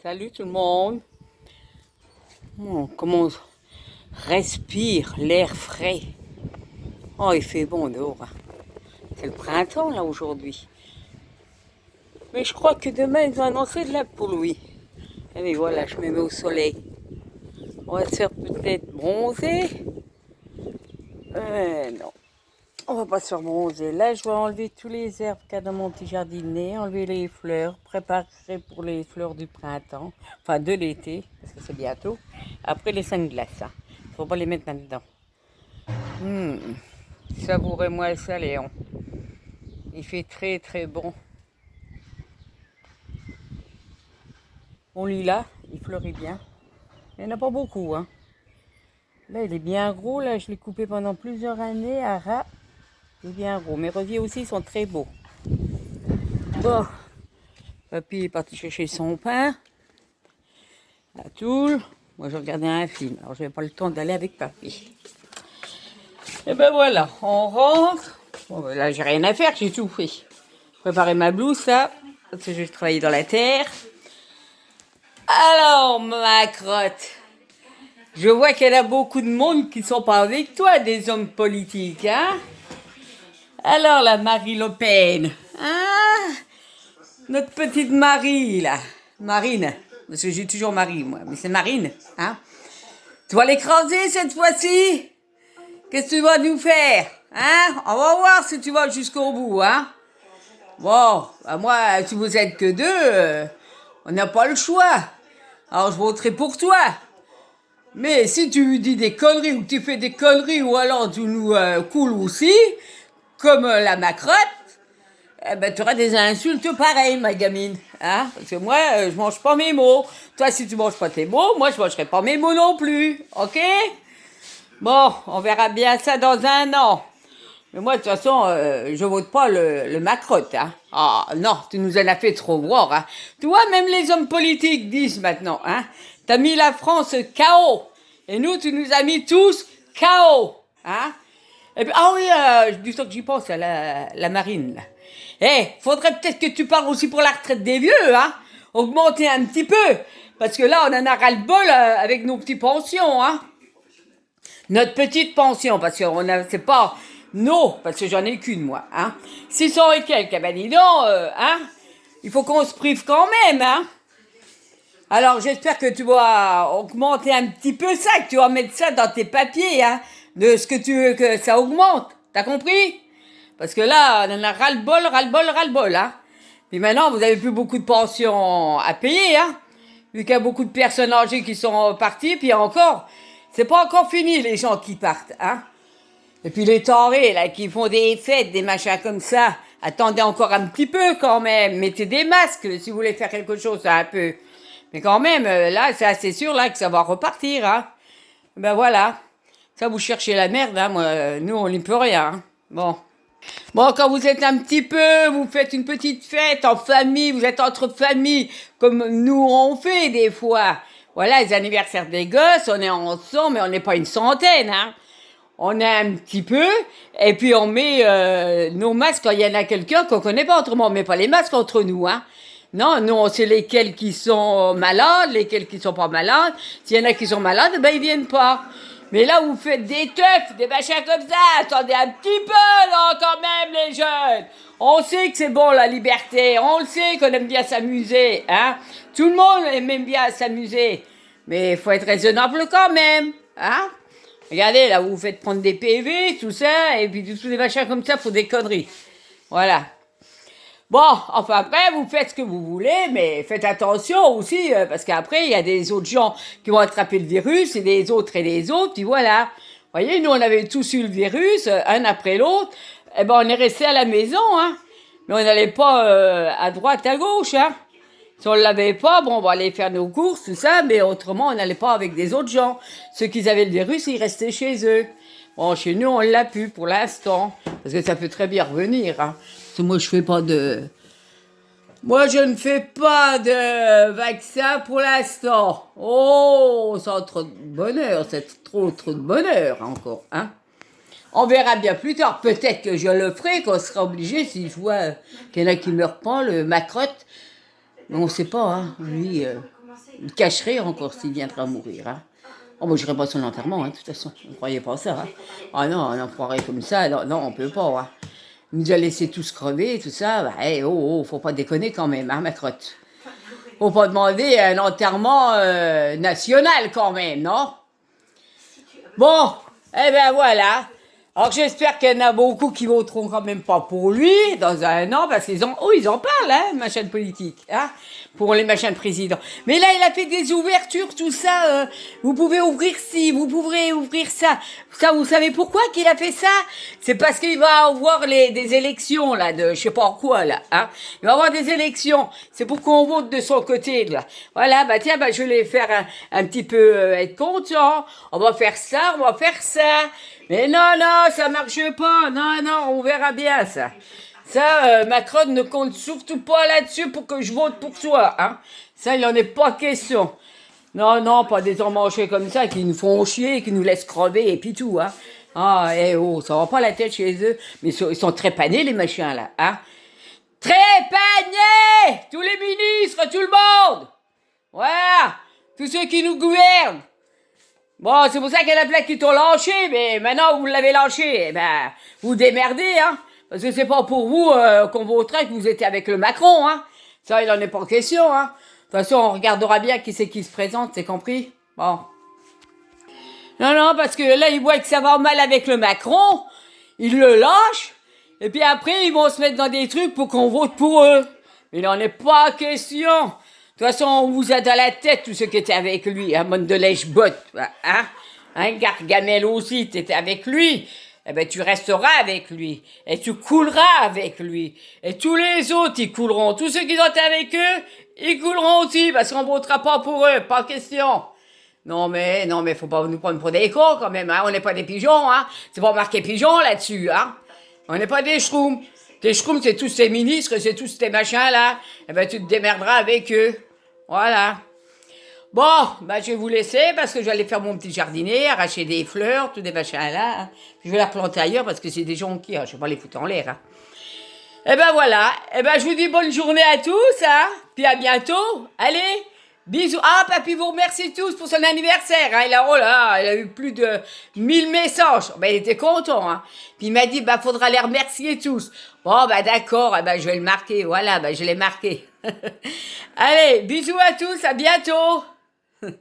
Salut tout le monde. Comment on respire l'air frais. Oh, il fait bon dehors. C'est le printemps là aujourd'hui. Mais je crois que demain ils ont annoncé de la pluie. Et mais voilà, je me mets au soleil. On va se faire peut-être bronzer. Non, on va pas se faire bronzer. Là, je vais enlever tous les herbes qu'il y a dans mon petit jardinet, enlever les fleurs, préparer pour les fleurs du printemps, enfin de l'été, parce que c'est bientôt. Après les 5 glaces, hein. Faut pas les mettre là-dedans. Savourez-moi ça, Léon. Il fait très très bon. Mon lilas, il fleurit bien. Il n'y en a pas beaucoup, hein. Là, il est bien gros. Là, je l'ai coupé pendant plusieurs années à ras. Il est bien gros. Mes rosiers aussi sont très beaux. Bon, papy est parti chercher son pain à Toul. Moi, je regardais un film. Alors, je n'avais pas le temps d'aller avec papy. Et ben voilà, on rentre. Bon, ben là, j'ai rien à faire, j'ai tout fait. Préparer ma blouse, là, parce que je vais travailler dans la terre. Alors, ma crotte, je vois qu'il y a beaucoup de monde qui ne sont pas avec toi, des hommes politiques, hein? Alors, la Marie Le Pen, hein? Notre petite Marie, là. Marine, parce que j'ai toujours Marie, moi, mais c'est Marine, hein? Tu vas l'écraser cette fois-ci? Qu'est-ce que tu vas nous faire? Hein? On va voir si tu vas jusqu'au bout, hein? Bon, bah moi, si vous êtes que deux, on n'a pas le choix. Alors, je voterai pour toi. Mais si tu dis des conneries ou que tu fais des conneries ou alors tu nous coules aussi, comme la Macrotte, eh ben, tu auras des insultes pareilles, ma gamine. Hein? Parce que moi, je mange pas mes mots. Toi, si tu manges pas tes mots, moi, je mangerai pas mes mots non plus. Ok? Bon, on verra bien ça dans un an. Mais moi, de toute façon, je vote pas le Macrotte. Hein. Ah non, tu nous en as fait trop voir. Hein. Tu vois, même les hommes politiques disent maintenant, hein, t'as mis la France KO. Et nous, tu nous as mis tous KO. Hein. Et puis, ah oui, du temps que j'y pense, à la marine. Faudrait peut-être que tu parles aussi pour la retraite des vieux. Hein. Augmenter un petit peu. Parce que là, on en a ras-le-bol avec nos petites pensions. Hein. Notre petite pension, parce que c'est pas... Non, parce que j'en ai qu'une, moi, hein. 600 et quelques, ben dis donc, hein. Il faut qu'on se prive quand même, hein. Alors, j'espère que tu vas augmenter un petit peu ça, que tu vas mettre ça dans tes papiers, hein, de ce que tu veux que ça augmente. T'as compris? Parce que là, on en a ras-le-bol, ras-le-bol, ras-le-bol, hein. Puis maintenant, vous avez plus beaucoup de pensions à payer, hein. Vu qu'il y a beaucoup de personnes âgées qui sont parties, puis encore, c'est pas encore fini, les gens qui partent, hein. Et puis les tarés, là, qui font des fêtes, des machins comme ça, attendez encore un petit peu quand même. Mettez des masques si vous voulez faire quelque chose, un peu. Mais quand même, là, c'est assez sûr là que ça va repartir. Hein. Ben voilà. Ça, vous cherchez la merde. Hein. Moi, nous, on n'y peut rien. Hein. Bon. Bon, quand vous êtes un petit peu, vous faites une petite fête en famille, vous êtes entre familles, comme nous on fait des fois. Voilà, les anniversaires des gosses, on est ensemble, mais on n'est pas une centaine, hein. On a un petit peu, et puis on met nos masques quand il y en a quelqu'un qu'on connaît pas. Autrement, on met pas les masques entre nous, hein. Non, nous, on sait lesquels qui sont malades, lesquels qui sont pas malades. S'il y en a qui sont malades, ben ils viennent pas. Mais là, vous faites des teufs, des machins comme ça. Attendez un petit peu, là, quand même, les jeunes. On sait que c'est bon, la liberté. On le sait qu'on aime bien s'amuser, hein. Tout le monde aime bien s'amuser. Mais il faut être raisonnable quand même, hein. Regardez, là, vous vous faites prendre des PV, tout ça, et puis tous des machins comme ça pour des conneries. Voilà. Bon, enfin après, vous faites ce que vous voulez, mais faites attention aussi, parce qu'après, il y a des autres gens qui vont attraper le virus, et des autres, puis voilà. Vous voyez, nous, on avait tous eu le virus, un après l'autre, et ben on est resté à la maison, hein. Mais on n'allait pas à droite, à gauche, hein. Si on ne l'avait pas, bon, on va aller faire nos courses, tout ça, mais autrement, on n'allait pas avec des autres gens. Ceux qui avaient le virus, ils restaient chez eux. Bon, chez nous, on l'a pu pour l'instant, parce que ça peut très bien revenir, hein. Parce que moi, je ne fais pas de vaccin pour l'instant. Oh, c'est trop de bonheur, c'est trop de bonheur encore, hein. On verra bien plus tard. Peut-être que je le ferai, qu'on sera obligé, si je vois qu'il y en a qui meurent pas, le Macrotte. Mais on sait pas, hein. Lui, Il cacherait encore s'il viendrait à mourir. Hein. Oh, moi, je n'irai pas à son enterrement, hein, de toute façon. Ne croyez pas ça. Hein. Ah non, on enfoiré comme ça, non, non, on peut pas. Hein. Il nous a laissé tous crever, tout ça. Bah, hey, faut pas déconner quand même, hein, ma crotte. Faut pas demander un enterrement national quand même, non? Bon, eh ben voilà. Alors j'espère qu'il y en a beaucoup qui voteront quand même pas pour lui dans un an, parce qu'ils ils en parlent, hein, machins politique, hein, pour les machins de président. Mais là, il a fait des ouvertures, tout ça. Vous pouvez ouvrir ci, vous pouvez ouvrir ça. Ça, vous savez pourquoi qu'il a fait ça? C'est parce qu'il va avoir des élections là, de je sais pas quoi là, hein. Il va avoir des élections. C'est pour qu'on vote de son côté là. Voilà, bah tiens, bah je vais faire un petit peu être content. On va faire ça, on va faire ça. Mais non, non, ça marche pas. Non, non, on verra bien ça. Ça, Macron ne compte surtout pas là-dessus pour que je vote pour toi. Hein. Ça, il n'en est pas question. Non, non, pas des emmanchés comme ça qui nous font chier, qui nous laissent crever et puis tout. Hein. Ah, oh, ça va pas la tête chez eux. Mais ils sont très panés, les machins là. Hein. Très panés! Tous les ministres, tout le monde! Voilà! Tous ceux qui nous gouvernent! Bon, c'est pour ça qu'il y en a plein qui t'ont lâché, mais maintenant vous l'avez lâché, eh ben, vous démerdez, hein, parce que c'est pas pour vous qu'on voterait que vous étiez avec le Macron, hein. Ça, il en est pas question, hein. De toute façon, on regardera bien qui c'est qui se présente, c'est compris? Bon. Non, non, parce que là, ils voient que ça va mal avec le Macron, ils le lâchent, et puis après, ils vont se mettre dans des trucs pour qu'on vote pour eux. Mais il n'en est pas question. De toute façon, on vous a dans la tête tous ceux qui étaient avec lui, hein, Mondelèche-Bott, hein, Gargamel aussi, t'étais avec lui, eh ben tu resteras avec lui, et tu couleras avec lui, et tous les autres, ils couleront, tous ceux qui sont avec eux, ils couleront aussi, parce qu'on votera pas pour eux, pas question. Non mais, faut pas nous prendre pour des cons quand même, hein, on n'est pas des pigeons, hein, c'est pas marqué pigeon là-dessus, hein, on n'est pas des schtroumpfs. Tes schtroumpfs, c'est tous ces ministres, c'est tous ces machins-là. Eh ben, tu te démerderas avec eux. Voilà. Bon, bah, je vais vous laisser parce que je vais aller faire mon petit jardinier, arracher des fleurs, tous des machins-là. Hein. Je vais les replanter ailleurs parce que c'est des jonquilles. Hein. Je vais pas les foutre en l'air. Hein. Eh ben, voilà. Eh ben, je vous dis bonne journée à tous. Hein. Puis à bientôt. Allez. Bisous. Ah, papy vous remercie tous pour son anniversaire. Hein. Il a eu plus de 1000 messages. Ben, il était content. Hein. Puis il m'a dit, bah, faudra les remercier tous. Bon, bah, d'accord. Ben, je vais le marquer. Voilà, ben, je l'ai marqué. Allez, bisous à tous. À bientôt.